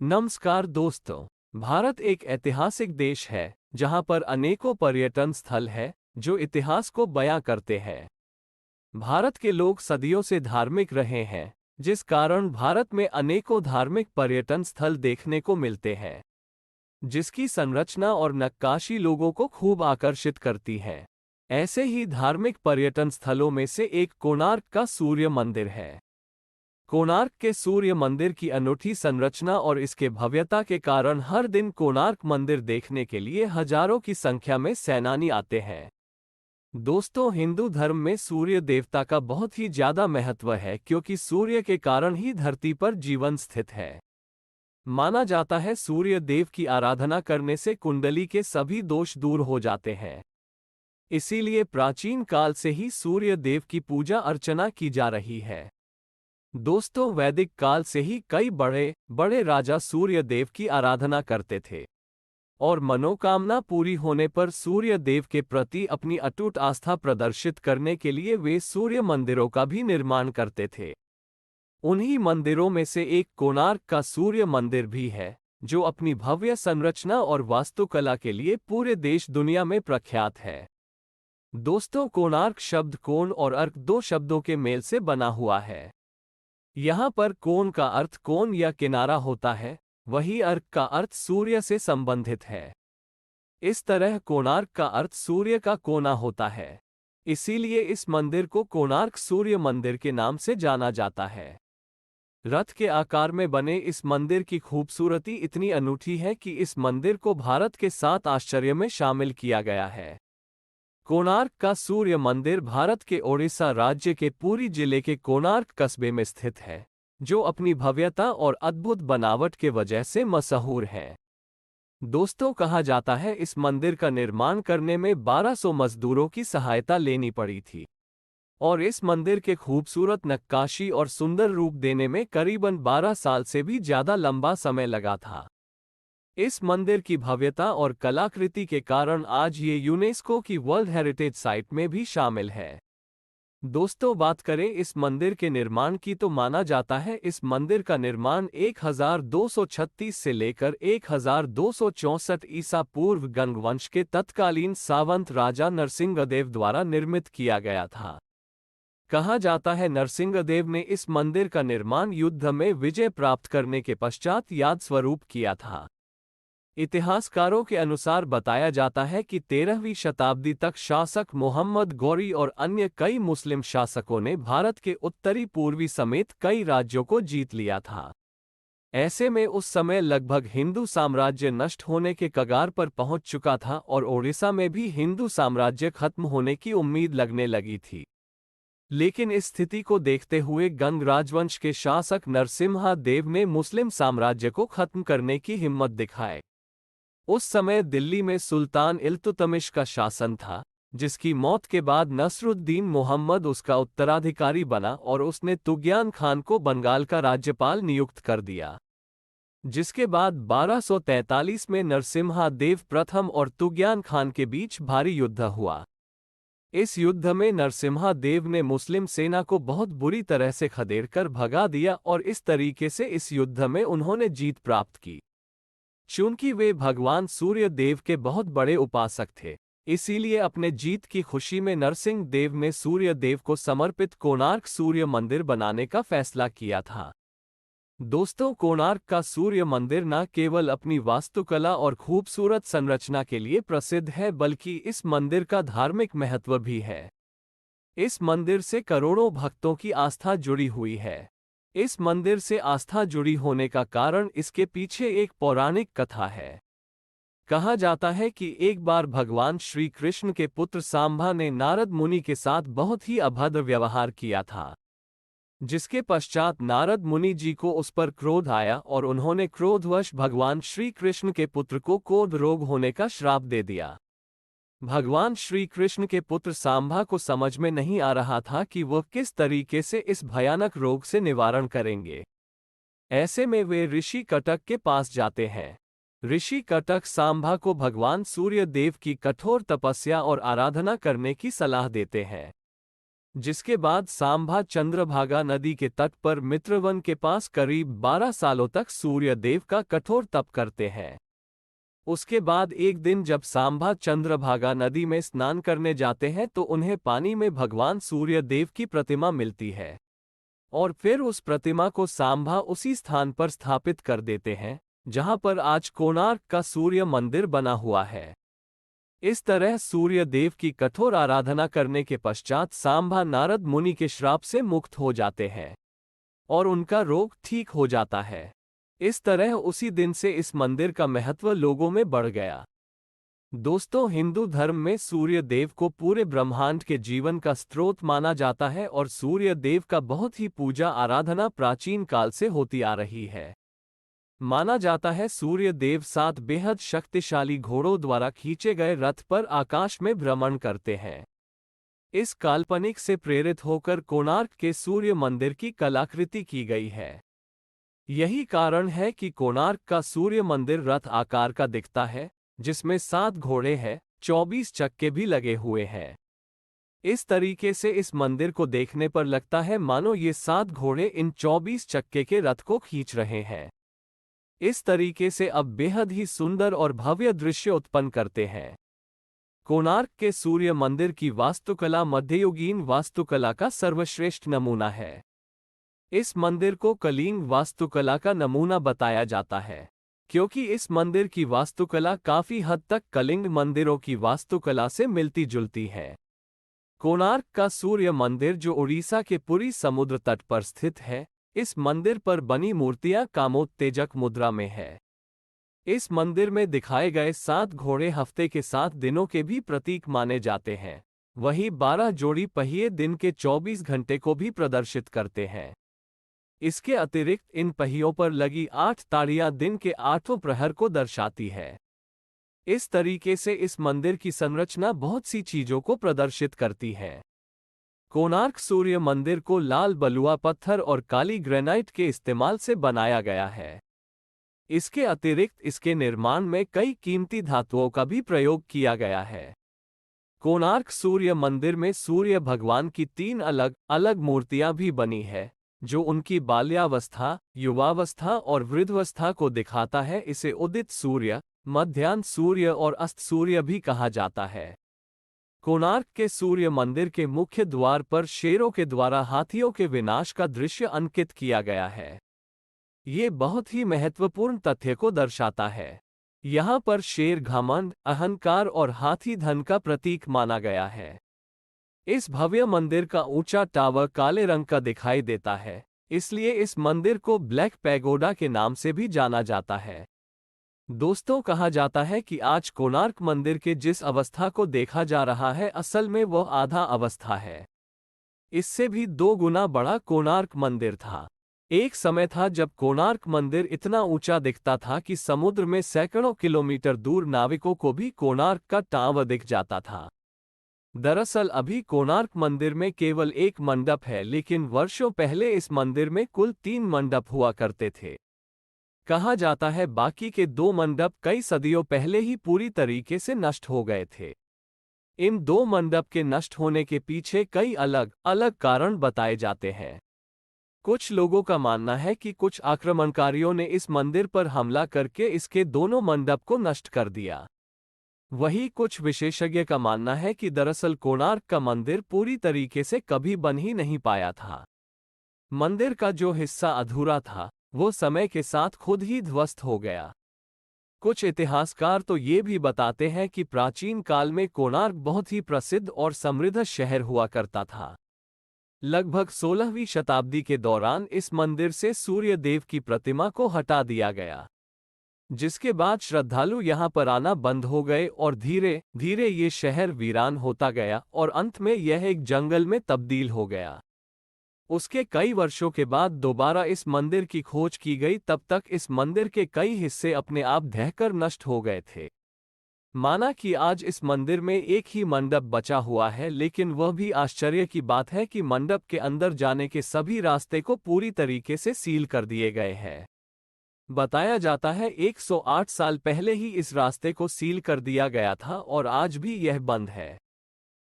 नमस्कार दोस्तों। भारत एक ऐतिहासिक देश है जहां पर अनेकों पर्यटन स्थल है जो इतिहास को बयां करते हैं। भारत के लोग सदियों से धार्मिक रहे हैं, जिस कारण भारत में अनेकों धार्मिक पर्यटन स्थल देखने को मिलते हैं, जिसकी संरचना और नक्काशी लोगों को खूब आकर्षित करती है। ऐसे ही धार्मिक पर्यटन स्थलों में से एक कोणार्क का सूर्य मंदिर है। कोणार्क के सूर्य मंदिर की अनूठी संरचना और इसके भव्यता के कारण हर दिन कोणार्क मंदिर देखने के लिए हजारों की संख्या में सैलानी आते हैं। दोस्तों, हिंदू धर्म में सूर्य देवता का बहुत ही ज्यादा महत्व है, क्योंकि सूर्य के कारण ही धरती पर जीवन स्थित है। माना जाता है सूर्य देव की आराधना करने से कुंडली के सभी दोष दूर हो जाते हैं। इसीलिए प्राचीन काल से ही सूर्य देव की पूजा अर्चना की जा रही है। दोस्तों, वैदिक काल से ही कई बड़े बड़े राजा सूर्य देव की आराधना करते थे और मनोकामना पूरी होने पर सूर्य देव के प्रति अपनी अटूट आस्था प्रदर्शित करने के लिए वे सूर्य मंदिरों का भी निर्माण करते थे। उन्हीं मंदिरों में से एक कोणार्क का सूर्य मंदिर भी है, जो अपनी भव्य संरचना और वास्तुकला के लिए पूरे देश दुनिया में प्रख्यात है। दोस्तों, कोणार्क शब्द कोण और अर्क दो शब्दों के मेल से बना हुआ है। यहाँ पर कोण का अर्थ कोण या किनारा होता है, वही अर्क का अर्थ सूर्य से संबंधित है। इस तरह कोणार्क का अर्थ सूर्य का कोना होता है। इसीलिए इस मंदिर को कोणार्क सूर्य मंदिर के नाम से जाना जाता है। रथ के आकार में बने इस मंदिर की खूबसूरती इतनी अनूठी है कि इस मंदिर को भारत के 7 आश्चर्य में शामिल किया गया है। कोणार्क का सूर्य मंदिर भारत के ओडिशा राज्य के पुरी जिले के कोणार्क कस्बे में स्थित है, जो अपनी भव्यता और अद्भुत बनावट के वजह से मशहूर है। दोस्तों, कहा जाता है इस मंदिर का निर्माण करने में 1200 मजदूरों की सहायता लेनी पड़ी थी और इस मंदिर के खूबसूरत नक्काशी और सुंदर रूप देने में करीबन 12 साल से भी ज्यादा लंबा समय लगा था। इस मंदिर की भव्यता और कलाकृति के कारण आज ये यूनेस्को की वर्ल्ड हेरिटेज साइट में भी शामिल है। दोस्तों, बात करें इस मंदिर के निर्माण की तो माना जाता है इस मंदिर का निर्माण 1236 से लेकर 1264 ईसा पूर्व गंग वंश के तत्कालीन सावंत राजा नरसिंहदेव द्वारा निर्मित किया गया था। कहा जाता है नरसिंहदेव ने इस मंदिर का निर्माण युद्ध में विजय प्राप्त करने के पश्चात याद स्वरूप किया था। इतिहासकारों के अनुसार बताया जाता है कि 13वीं शताब्दी तक शासक मोहम्मद गौरी और अन्य कई मुस्लिम शासकों ने भारत के उत्तरी पूर्वी समेत कई राज्यों को जीत लिया था। ऐसे में उस समय लगभग हिंदू साम्राज्य नष्ट होने के कगार पर पहुंच चुका था और ओडिशा में भी हिंदू साम्राज्य खत्म होने की उम्मीद लगने लगी थी। लेकिन इस स्थिति को देखते हुए गंग राजवंश के शासक नरसिम्हा देव ने मुस्लिम साम्राज्य को खत्म करने की हिम्मत दिखाई। उस समय दिल्ली में सुल्तान इल्तुतमिश का शासन था, जिसकी मौत के बाद नसरुद्दीन मोहम्मद उसका उत्तराधिकारी बना और उसने तुगयान खान को बंगाल का राज्यपाल नियुक्त कर दिया। जिसके बाद 1243 में नरसिम्हा देव प्रथम और तुगयान खान के बीच भारी युद्ध हुआ। इस युद्ध में नरसिम्हा देव ने मुस्लिम सेना को बहुत बुरी तरह से खदेड़कर भगा दिया और इस तरीके से इस युद्ध में उन्होंने जीत प्राप्त की। चूंकि वे भगवान सूर्य देव के बहुत बड़े उपासक थे, इसीलिए अपने जीत की खुशी में नरसिंह देव ने सूर्य देव को समर्पित कोणार्क सूर्य मंदिर बनाने का फैसला किया था। दोस्तों, कोणार्क का सूर्य मंदिर न केवल अपनी वास्तुकला और खूबसूरत संरचना के लिए प्रसिद्ध है, बल्कि इस मंदिर का धार्मिक महत्व भी है। इस मंदिर से करोड़ों भक्तों की आस्था जुड़ी हुई है। इस मंदिर से आस्था जुड़ी होने का कारण इसके पीछे एक पौराणिक कथा है। कहा जाता है कि एक बार भगवान श्री कृष्ण के पुत्र सांबा ने नारद मुनि के साथ बहुत ही अभद्र व्यवहार किया था, जिसके पश्चात नारद मुनि जी को उस पर क्रोध आया और उन्होंने क्रोधवश भगवान श्री कृष्ण के पुत्र को कोढ़ रोग होने का श्राप दे दिया। भगवान श्री कृष्ण के पुत्र सांबा को समझ में नहीं आ रहा था कि वह किस तरीके से इस भयानक रोग से निवारण करेंगे। ऐसे में वे ऋषि कटक के पास जाते हैं। ऋषि कटक सांबा को भगवान सूर्य देव की कठोर तपस्या और आराधना करने की सलाह देते हैं। जिसके बाद सांभा चंद्रभागा नदी के तट पर मित्रवन के पास करीब 12 सालों तक सूर्य देव का कठोर तप करते हैं। उसके बाद एक दिन जब सांभा चंद्रभागा नदी में स्नान करने जाते हैं तो उन्हें पानी में भगवान सूर्य देव की प्रतिमा मिलती है और फिर उस प्रतिमा को सांभा उसी स्थान पर स्थापित कर देते हैं जहां पर आज कोणार्क का सूर्य मंदिर बना हुआ है। इस तरह सूर्य देव की कठोर आराधना करने के पश्चात सांभा नारद मुनि के श्राप से मुक्त हो जाते हैं और उनका रोग ठीक हो जाता है। इस तरह उसी दिन से इस मंदिर का महत्व लोगों में बढ़ गया। दोस्तों, हिंदू धर्म में सूर्य देव को पूरे ब्रह्मांड के जीवन का स्रोत माना जाता है और सूर्य देव का बहुत ही पूजा आराधना प्राचीन काल से होती आ रही है। माना जाता है सूर्य देव 7 बेहद शक्तिशाली घोड़ों द्वारा खींचे गए रथ पर आकाश में भ्रमण करते हैं। इस काल्पनिक से प्रेरित होकर कोणार्क के सूर्य मंदिर की कलाकृति की गई है। यही कारण है कि कोणार्क का सूर्य मंदिर रथ आकार का दिखता है, जिसमें 7 घोड़े हैं, 24 चक्के भी लगे हुए हैं। इस तरीके से इस मंदिर को देखने पर लगता है मानो ये 7 घोड़े इन 24 चक्के के रथ को खींच रहे हैं। इस तरीके से अब बेहद ही सुंदर और भव्य दृश्य उत्पन्न करते हैं। कोणार्क के सूर्य मंदिर की वास्तुकला मध्ययुगीन वास्तुकला का सर्वश्रेष्ठ नमूना है। इस मंदिर को कलिंग वास्तुकला का नमूना बताया जाता है, क्योंकि इस मंदिर की वास्तुकला काफी हद तक कलिंग मंदिरों की वास्तुकला से मिलती जुलती है। कोणार्क का सूर्य मंदिर जो उड़ीसा के पुरी समुद्र तट पर स्थित है, इस मंदिर पर बनी मूर्तियां कामोत्तेजक मुद्रा में है। इस मंदिर में दिखाए गए 7 घोड़े हफ्ते के 7 दिनों के भी प्रतीक माने जाते हैं। वहीं 12 जोड़ी पहिए दिन के 24 घंटे को भी प्रदर्शित करते हैं। इसके अतिरिक्त इन पहियों पर लगी 8 ताड़ियां दिन के 8 प्रहर को दर्शाती है। इस तरीके से इस मंदिर की संरचना बहुत सी चीजों को प्रदर्शित करती है। कोणार्क सूर्य मंदिर को लाल बलुआ पत्थर और काली ग्रेनाइट के इस्तेमाल से बनाया गया है। इसके अतिरिक्त इसके निर्माण में कई कीमती धातुओं का भी प्रयोग किया गया है। कोणार्क सूर्य मंदिर में सूर्य भगवान की 3 अलग अलग मूर्तियां भी बनी है, जो उनकी बाल्यावस्था, युवावस्था और वृद्धावस्था को दिखाता है। इसे उदित सूर्य, मध्याह्न सूर्य और अस्त सूर्य भी कहा जाता है। कोणार्क के सूर्य मंदिर के मुख्य द्वार पर शेरों के द्वारा हाथियों के विनाश का दृश्य अंकित किया गया है। ये बहुत ही महत्वपूर्ण तथ्य को दर्शाता है। यहाँ पर शेर घमंड, अहंकार और हाथी धन का प्रतीक माना गया है। इस भव्य मंदिर का ऊंचा टावर काले रंग का दिखाई देता है, इसलिए इस मंदिर को ब्लैक पैगोडा के नाम से भी जाना जाता है। दोस्तों, कहा जाता है कि आज कोणार्क मंदिर के जिस अवस्था को देखा जा रहा है, असल में वह आधा अवस्था है। इससे भी 2 गुना बड़ा कोणार्क मंदिर था। एक समय था जब कोणार्क मंदिर इतना ऊंचा दिखता था कि समुद्र में सैकड़ों किलोमीटर दूर नाविकों को भी कोणार्क का टावर दिख जाता था। दरअसल अभी कोणार्क मंदिर में केवल 1 मंडप है, लेकिन वर्षों पहले इस मंदिर में कुल 3 मंडप हुआ करते थे। कहा जाता है बाकी के 2 मंडप कई सदियों पहले ही पूरी तरीके से नष्ट हो गए थे। इन 2 मंडप के नष्ट होने के पीछे कई अलग अलग कारण बताए जाते हैं। कुछ लोगों का मानना है कि कुछ आक्रमणकारियों ने इस मंदिर पर हमला करके इसके दोनों मंडप को नष्ट कर दिया। वहीं कुछ विशेषज्ञ का मानना है कि दरअसल कोणार्क का मंदिर पूरी तरीके से कभी बन ही नहीं पाया था। मंदिर का जो हिस्सा अधूरा था, वो समय के साथ खुद ही ध्वस्त हो गया। कुछ इतिहासकार तो ये भी बताते हैं कि प्राचीन काल में कोणार्क बहुत ही प्रसिद्ध और समृद्ध शहर हुआ करता था। लगभग 16वीं शताब्दी के दौरान इस मंदिर से सूर्य देव की प्रतिमा को हटा दिया गया, जिसके बाद श्रद्धालु यहां पर आना बंद हो गए और धीरे धीरे ये शहर वीरान होता गया और अंत में यह एक जंगल में तब्दील हो गया। उसके कई वर्षों के बाद दोबारा इस मंदिर की खोज की गई, तब तक इस मंदिर के कई हिस्से अपने आप ढहकर नष्ट हो गए थे। माना कि आज इस मंदिर में एक ही मंडप बचा हुआ है, लेकिन वह भी आश्चर्य की बात है कि मंडप के अंदर जाने के सभी रास्ते को पूरी तरीके से सील कर दिए गए हैं। बताया जाता है 108 साल पहले ही इस रास्ते को सील कर दिया गया था और आज भी यह बंद है।